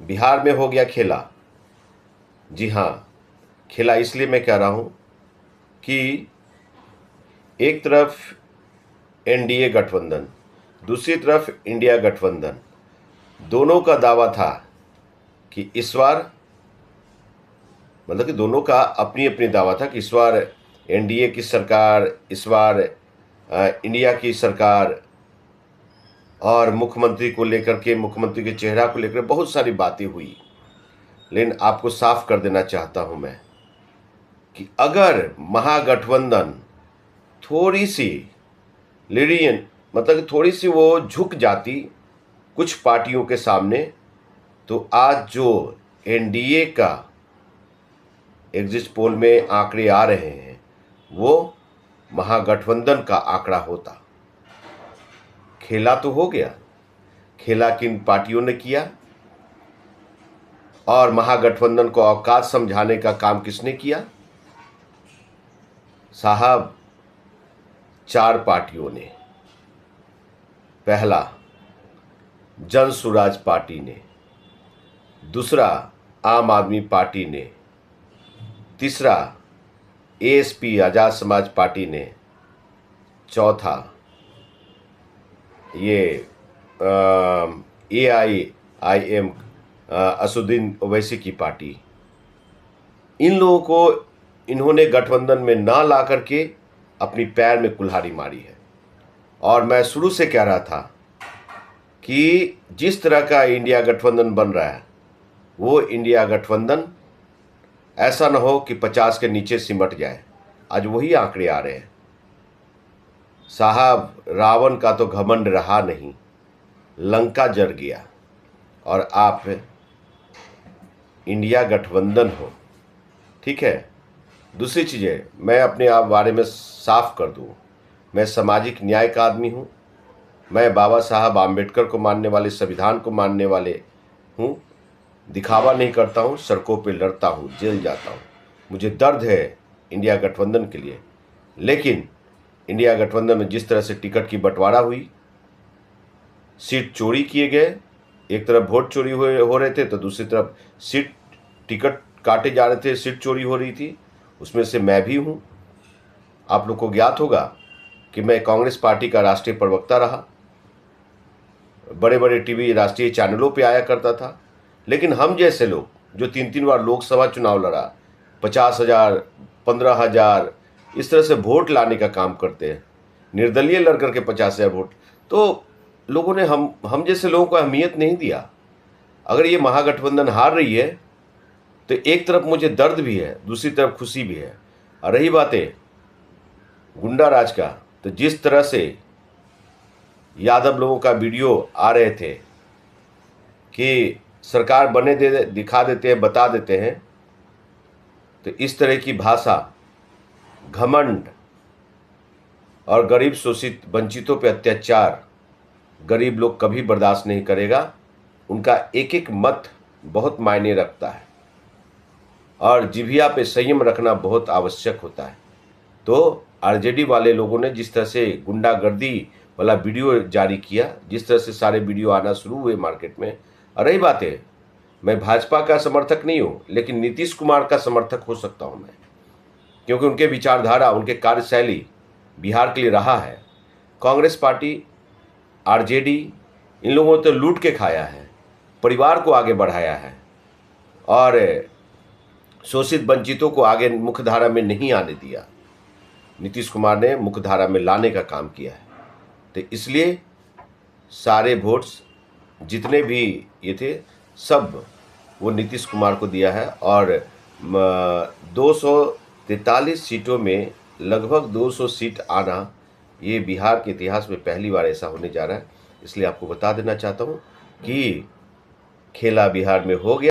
बिहार में हो गया खेला। जी हाँ, खेला इसलिए मैं कह रहा हूँ कि एक तरफ एनडीए गठबंधन, दूसरी तरफ इंडिया गठबंधन, दोनों का दावा था कि इस बार, मतलब कि दोनों का अपनी अपनी दावा था कि इस बार एनडीए की सरकार, इस बार इंडिया की सरकार, और मुख्यमंत्री को लेकर के, मुख्यमंत्री के चेहरा को लेकर बहुत सारी बातें हुई। लेकिन आपको साफ कर देना चाहता हूं मैं कि अगर महागठबंधन थोड़ी सी लीनियंट, मतलब कि थोड़ी सी वो झुक जाती कुछ पार्टियों के सामने, तो आज जो एनडीए का एग्जिट पोल में आंकड़े आ रहे हैं वो महागठबंधन का आंकड़ा होता। खेला तो हो गया, खेला किन पार्टियों ने किया और महागठबंधन को औकात समझाने का काम किसने किया? साहब, 4 पार्टियों ने। पहला जन सुराज पार्टी ने, दूसरा आम आदमी पार्टी ने, तीसरा एएसपी आजाद समाज पार्टी ने, चौथा ये AIIM असदुद्दीन ओवैसी की पार्टी। इन लोगों को इन्होंने गठबंधन में ना ला करके अपनी पैर में कुल्हाड़ी मारी है। और मैं शुरू से कह रहा था कि जिस तरह का इंडिया गठबंधन बन रहा है वो इंडिया गठबंधन ऐसा ना हो कि 50 के नीचे सिमट जाए। आज वही आंकड़े आ रहे हैं। साहब, रावण का तो घमंड रहा नहीं, लंका जल गया, और आप इंडिया गठबंधन हो। ठीक है। दूसरी चीज़ें मैं अपने आप बारे में साफ कर दूं, मैं सामाजिक न्याय का आदमी हूं, मैं बाबा साहब आम्बेडकर को मानने वाले, संविधान को मानने वाले हूं। दिखावा नहीं करता हूं, सड़कों पे लड़ता हूं, जेल जाता हूं। मुझे दर्द है इंडिया गठबंधन के लिए। लेकिन इंडिया गठबंधन में जिस तरह से टिकट की बंटवारा हुई, सीट चोरी किए गए, एक तरफ वोट चोरी हो रहे थे तो दूसरी तरफ सीट, टिकट काटे जा रहे थे, सीट चोरी हो रही थी। उसमें से मैं भी हूं। आप लोग को ज्ञात होगा कि मैं कांग्रेस पार्टी का राष्ट्रीय प्रवक्ता रहा, बड़े बड़े टीवी राष्ट्रीय चैनलों पे आया करता था। लेकिन हम जैसे लोग जो 3-3 बार लोकसभा चुनाव लड़ा, 50,000, 15,000 इस तरह से वोट लाने का काम करते हैं, निर्दलीय लड़ करके 50,000 वोट, तो लोगों ने हम जैसे लोगों को अहमियत नहीं दिया। अगर ये महागठबंधन हार रही है तो एक तरफ मुझे दर्द भी है, दूसरी तरफ खुशी भी है। और रही बातें गुंडा राज का, तो जिस तरह से यादव लोगों का वीडियो आ रहे थे कि सरकार बने दिखा देते हैं, बता देते हैं, तो इस तरह की भाषा, घमंड और गरीब शोषित वंचितों पे अत्याचार गरीब लोग कभी बर्दाश्त नहीं करेगा। उनका एक एक मत बहुत मायने रखता है और जिभिया पे संयम रखना बहुत आवश्यक होता है। तो आरजेडी वाले लोगों ने जिस तरह से गुंडागर्दी वाला वीडियो जारी किया, जिस तरह से सारे वीडियो आना शुरू हुए मार्केट में। और रही बात है, मैं भाजपा का समर्थक नहीं हूँ, लेकिन नीतीश कुमार का समर्थक हो सकता हूँ मैं, क्योंकि उनके विचारधारा, उनके कार्यशैली बिहार के लिए रहा है। कांग्रेस पार्टी, आरजेडी, इन लोगों ने तो लूट के खाया है, परिवार को आगे बढ़ाया है और शोषित वंचितों को आगे मुख्यधारा में नहीं आने दिया। नीतीश कुमार ने मुख्यधारा में लाने का काम किया है। तो इसलिए सारे वोट्स जितने भी ये थे सब वो नीतीश कुमार को दिया है। और 243 सीटों में लगभग 200 सीट आना ये बिहार के इतिहास में पहली बार ऐसा होने जा रहा है। इसलिए आपको बता देना चाहता हूँ कि खेला बिहार में हो गया।